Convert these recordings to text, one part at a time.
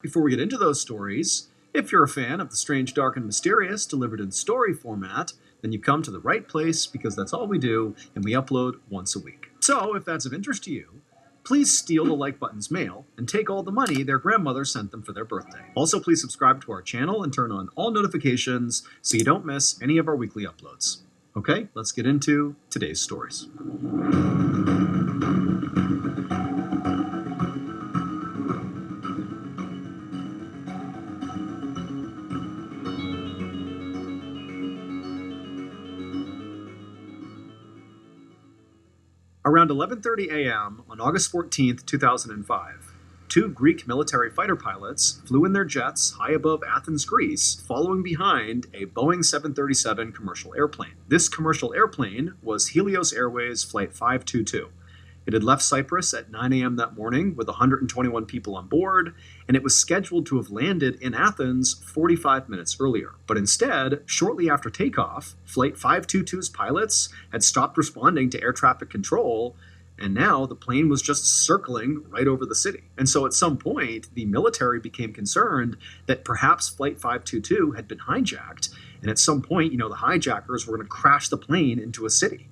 Before we get into those stories, if you're a fan of the strange, dark, and mysterious delivered in story format, then you've come to the right place because that's all we do and we upload once a week. So, if that's of interest to you, please steal the like button's mail and take all the money their grandmother sent them for their birthday. Also, please subscribe to our channel and turn on all notifications so you don't miss any of our weekly uploads. Okay, let's get into today's stories. Around 11:30 a.m. on August 14, 2005, two Greek military fighter pilots flew in their jets high above Athens, Greece, following behind a Boeing 737 commercial airplane. This commercial airplane was Helios Airways Flight 522. It had left Cyprus at 9 a.m. that morning with 121 people on board, and it was scheduled to have landed in Athens 45 minutes earlier. But instead, shortly after takeoff, Flight 522's pilots had stopped responding to air traffic control, and now the plane was just circling right over the city. And so at some point, the military became concerned that perhaps Flight 522 had been hijacked, and at some point, the hijackers were going to crash the plane into a city.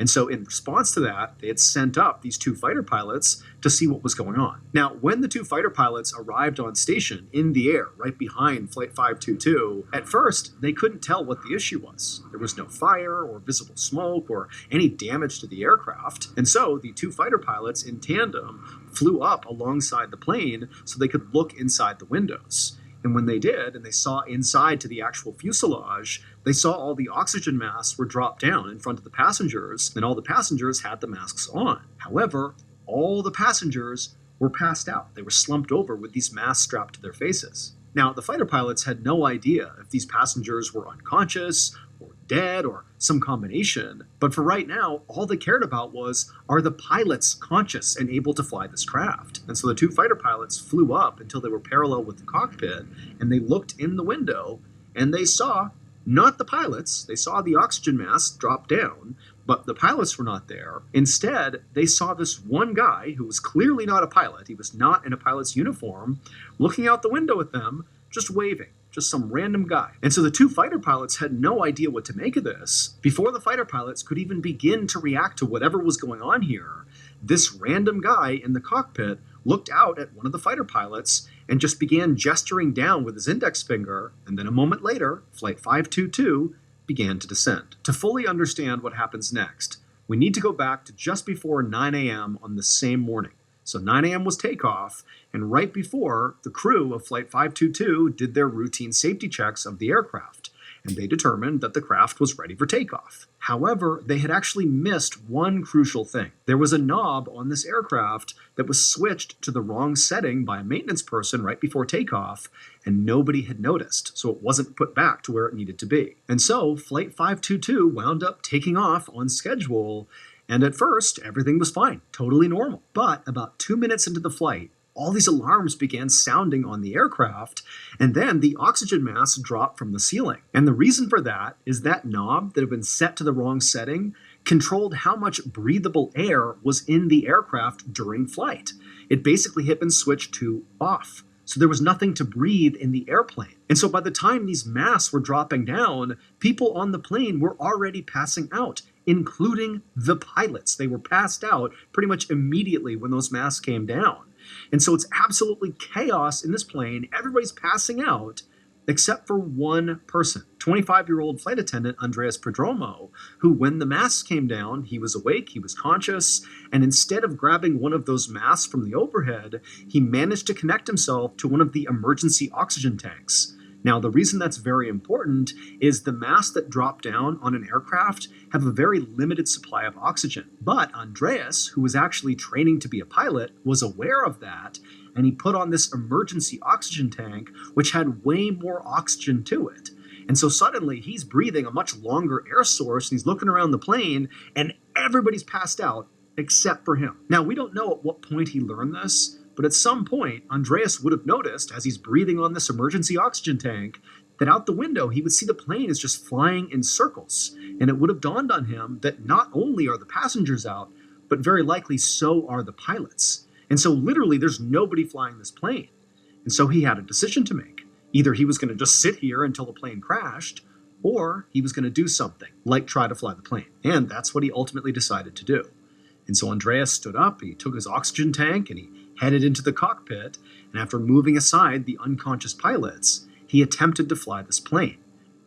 And so in response to that, they had sent up these two fighter pilots to see what was going on. Now, when the two fighter pilots arrived on station in the air right behind Flight 522, at first, they couldn't tell what the issue was. There was no fire or visible smoke or any damage to the aircraft. And so the two fighter pilots in tandem flew up alongside the plane so they could look inside the windows. And when they did, and they saw inside to the actual fuselage, they saw all the oxygen masks were dropped down in front of the passengers, and all the passengers had the masks on. However, all the passengers were passed out. They were slumped over with these masks strapped to their faces. Now, the fighter pilots had no idea if these passengers were unconscious or dead or some combination, but for right now, all they cared about was, are the pilots conscious and able to fly this craft? And so the two fighter pilots flew up until they were parallel with the cockpit, and they looked in the window, and they saw not the pilots. They saw the oxygen masks drop down, but the pilots were not there. Instead, they saw this one guy who was clearly not a pilot. He was not in a pilot's uniform, looking out the window at them, just waving. Just some random guy. And so the two fighter pilots had no idea what to make of this. Before the fighter pilots could even begin to react to whatever was going on here, this random guy in the cockpit looked out at one of the fighter pilots and just began gesturing down with his index finger, and then a moment later, Flight 522 began to descend. To fully understand what happens next, we need to go back to just before 9 a.m. on the same morning. So 9 a.m. was takeoff, and right before, the crew of Flight 522 did their routine safety checks of the aircraft, and they determined that the craft was ready for takeoff. However, they had actually missed one crucial thing. There was a knob on this aircraft that was switched to the wrong setting by a maintenance person right before takeoff, and nobody had noticed, so it wasn't put back to where it needed to be. And so, Flight 522 wound up taking off on schedule, and at first, everything was fine, totally normal. But about 2 minutes into the flight, all these alarms began sounding on the aircraft, and then the oxygen mask dropped from the ceiling. And the reason for that is that knob that had been set to the wrong setting controlled how much breathable air was in the aircraft during flight. It basically had been switched to off. So there was nothing to breathe in the airplane. And so by the time these masks were dropping down, people on the plane were already passing out, including the pilots. They were passed out pretty much immediately when those masks came down. And so it's absolutely chaos in this plane. Everybody's passing out except for one person, 25-year-old flight attendant Andreas, who, when the masks came down, he was awake, he was conscious, and instead of grabbing one of those masks from the overhead, he managed to connect himself to one of the emergency oxygen tanks. Now, the reason that's very important is the masks that drop down on an aircraft have a very limited supply of oxygen. But Andreas, who was actually training to be a pilot, was aware of that, and he put on this emergency oxygen tank, which had way more oxygen to it. And so suddenly he's breathing a much longer air source, and he's looking around the plane, and everybody's passed out except for him. Now, we don't know at what point he learned this, but at some point, Andreas would have noticed, as he's breathing on this emergency oxygen tank, that out the window he would see the plane is just flying in circles. And it would have dawned on him that not only are the passengers out, but very likely so are the pilots. And so literally there's nobody flying this plane. And so he had a decision to make. Either he was going to just sit here until the plane crashed, or he was going to do something, like try to fly the plane. And that's what he ultimately decided to do. And so Andreas stood up, he took his oxygen tank, and he headed into the cockpit, and after moving aside the unconscious pilots, he attempted to fly this plane.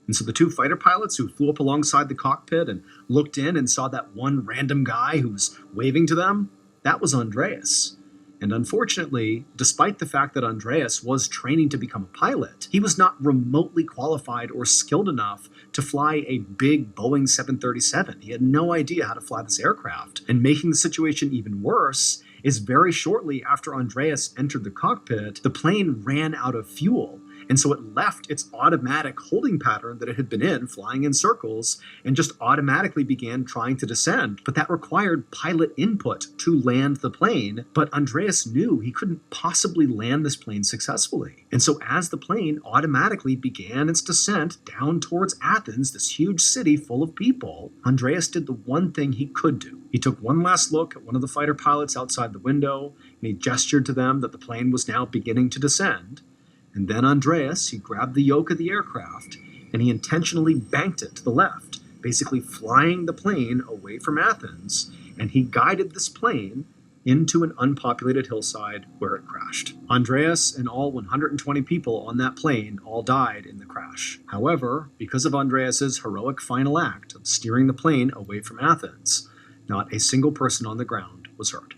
And so the two fighter pilots who flew up alongside the cockpit and looked in and saw that one random guy who was waving to them, that was Andreas. And unfortunately, despite the fact that Andreas was training to become a pilot, he was not remotely qualified or skilled enough to fly a big Boeing 737. He had no idea how to fly this aircraft. And making the situation even worse is very shortly after Andreas entered the cockpit, the plane ran out of fuel. And so it left its automatic holding pattern that it had been in, flying in circles, and just automatically began trying to descend. But that required pilot input to land the plane. But Andreas knew he couldn't possibly land this plane successfully. And so as the plane automatically began its descent down towards Athens, this huge city full of people, Andreas did the one thing he could do. He took one last look at one of the fighter pilots outside the window, and he gestured to them that the plane was now beginning to descend. And then Andreas, he grabbed the yoke of the aircraft, and he intentionally banked it to the left, basically flying the plane away from Athens, and he guided this plane into an unpopulated hillside where it crashed. Andreas and all 120 people on that plane all died in the crash. However, because of Andreas's heroic final act of steering the plane away from Athens, not a single person on the ground was hurt.